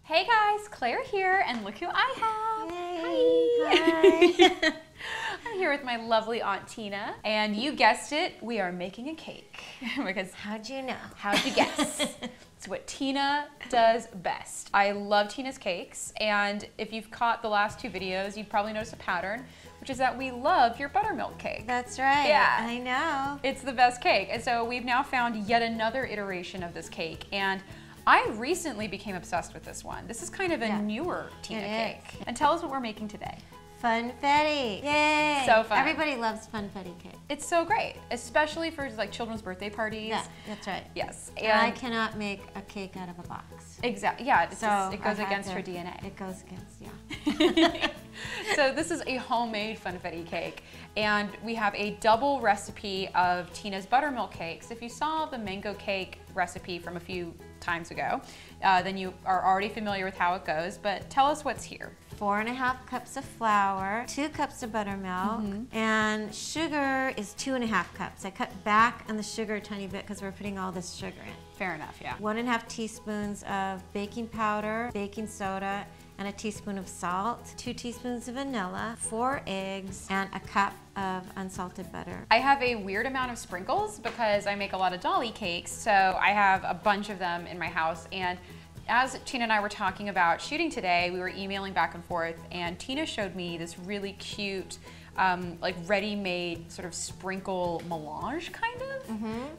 Hey guys, Claire here, and look who I have. Yay. Hi. I'm here with my lovely Aunt Tina, and you guessed it, we are making a cake. Because How'd you know? how'd you guess? It's what Tina does best. I love Tina's cakes, and if you've caught the last two videos, you've probably noticed a pattern, which is that we love your buttermilk cake. That's right. Yeah. I know. It's the best cake. And so we've now found yet another iteration of this cake, and I recently became obsessed with this one. This is kind of a newer Tina cake. And tell us what we're making today. Funfetti. Yay. So fun. Everybody loves funfetti cake. It's so great, especially for like children's birthday parties. Yeah, that's right. Yes. And I cannot make a cake out of a box. Exactly. Yeah, it's So just, it goes I had against to- her DNA. It goes against, yeah. So this is a homemade funfetti cake, and we have a double recipe of Tina's buttermilk cakes. If you saw the mango cake recipe from a few times ago, then you are already familiar with how it goes, but tell us what's here. 4.5 cups of flour, 2 cups of buttermilk, and sugar is 2.5 cups. I cut back on the sugar a tiny bit because we're putting all this sugar in. Fair enough, yeah. 1.5 teaspoons of baking powder, baking soda, and a teaspoon of salt, 2 teaspoons of vanilla, 4 eggs, and a cup of unsalted butter. I have a weird amount of sprinkles because I make a lot of dolly cakes, so I have a bunch of them in my house. And as Tina and I were talking about shooting today, we were emailing back and forth, and Tina showed me this really cute like ready-made sort of sprinkle melange kind of.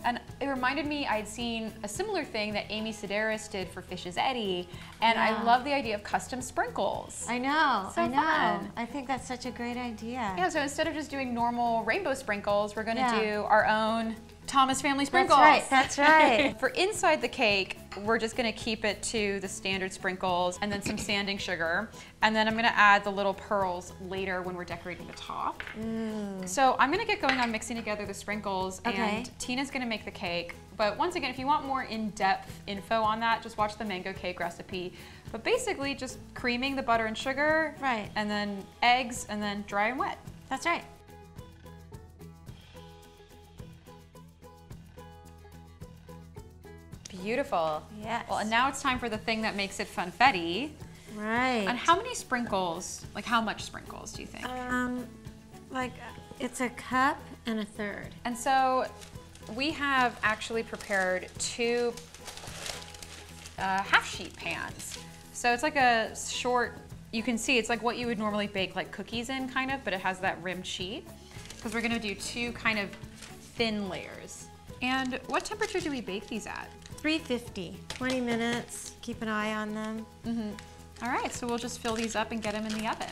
And it reminded me I'd seen a similar thing that Amy Sedaris did for Fish's Eddie, and I love the idea of custom sprinkles. I know, So I know. fun. I think that's such a great idea. Yeah, so instead of just doing normal rainbow sprinkles, we're gonna do our own Thomas Family sprinkles. That's right. For inside the cake, we're just gonna keep it to the standard sprinkles and then some sanding sugar. And then I'm gonna add the little pearls later when we're decorating the top. So I'm gonna get going on mixing together the sprinkles, and Tina's gonna make the cake. But once again, if you want more in-depth info on that, just watch the mango cake recipe. But basically just creaming the butter and sugar, and then eggs, and then dry and wet. That's right. Beautiful. Yes. Well, and now it's time for the thing that makes it funfetti. Right. And how many sprinkles, like how much sprinkles do you think? Like it's a cup and a third. And so we have actually prepared 2 half sheet pans. So it's like a short, you can see it's like what you would normally bake like cookies in kind of, but it has that rimmed sheet. Because we're gonna do 2 kind of thin layers. And what temperature do we bake these at? 350, 20 minutes. Keep an eye on them. All right, so we'll just fill these up and get them in the oven.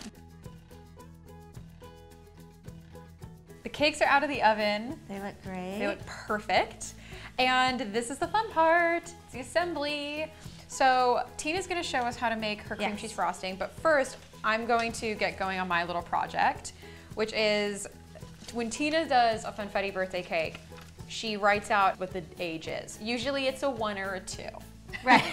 The cakes are out of the oven. They look great. They look perfect. And this is the fun part, it's the assembly. So Tina's gonna show us how to make her cream cheese frosting, but first I'm going to get going on my little project, which is when Tina does a Funfetti birthday cake, she writes out what the age is. Usually it's a 1 or a 2. Right.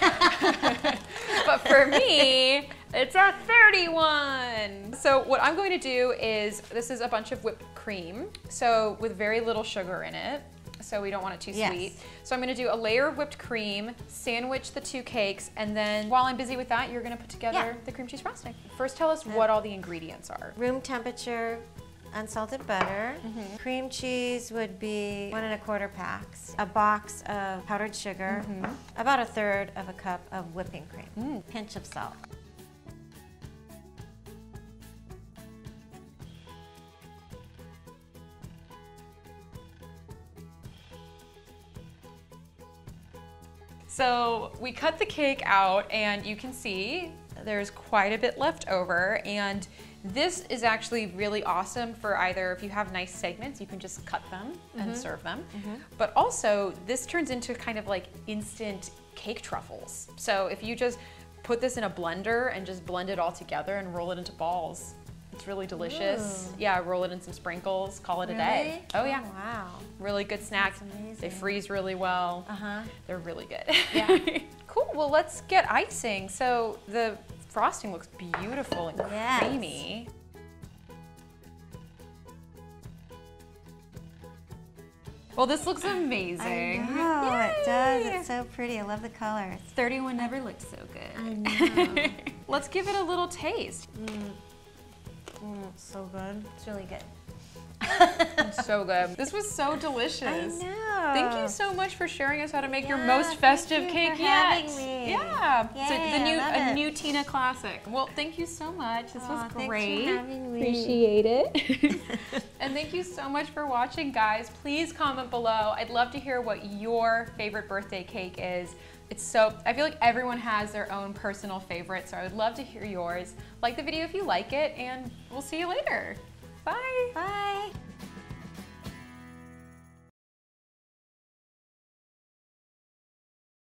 But for me, it's a 31. So what I'm going to do is, this is a bunch of whipped cream, so with very little sugar in it, so we don't want it too sweet. So I'm gonna do a layer of whipped cream, sandwich the 2 cakes, and then while I'm busy with that, you're gonna put together the cream cheese frosting. First, tell us what all the ingredients are. Room temperature unsalted butter. Cream cheese would be 1 1/4 packs. A box of powdered sugar. About 1/3 of a cup of whipping cream. Pinch of salt. So we cut the cake out, and you can see there's quite a bit left over, and this is actually really awesome for either if you have nice segments, you can just cut them and serve them. But also, this turns into kind of like instant cake truffles. So if you just put this in a blender and just blend it all together and roll it into balls, it's really delicious. Yeah, roll it in some sprinkles, call it a day. Oh yeah. Oh, wow. Really good snack. That's amazing. They freeze really well. They're really good. Yeah. Cool, well let's get icing. So the frosting looks beautiful and creamy. Well, this looks amazing. I know, it does. It's so pretty. I love the colors. 31 never looked so good. I know. Let's give it a little taste. It's so good. It's really good. So good. This was so delicious. I know. Thank you so much for sharing us how to make your Yeah, most festive thank you cake for yet. having me. Yeah. Yay, So I love a it. new Tina classic. Well, thank you so much. This was Thanks great. for having me. Appreciate it. And thank you so much for watching, guys. Please comment below. I'd love to hear what your favorite birthday cake is. I feel like everyone has their own personal favorite, so I would love to hear yours. Like the video if you like it, and we'll see you later. Bye. Bye.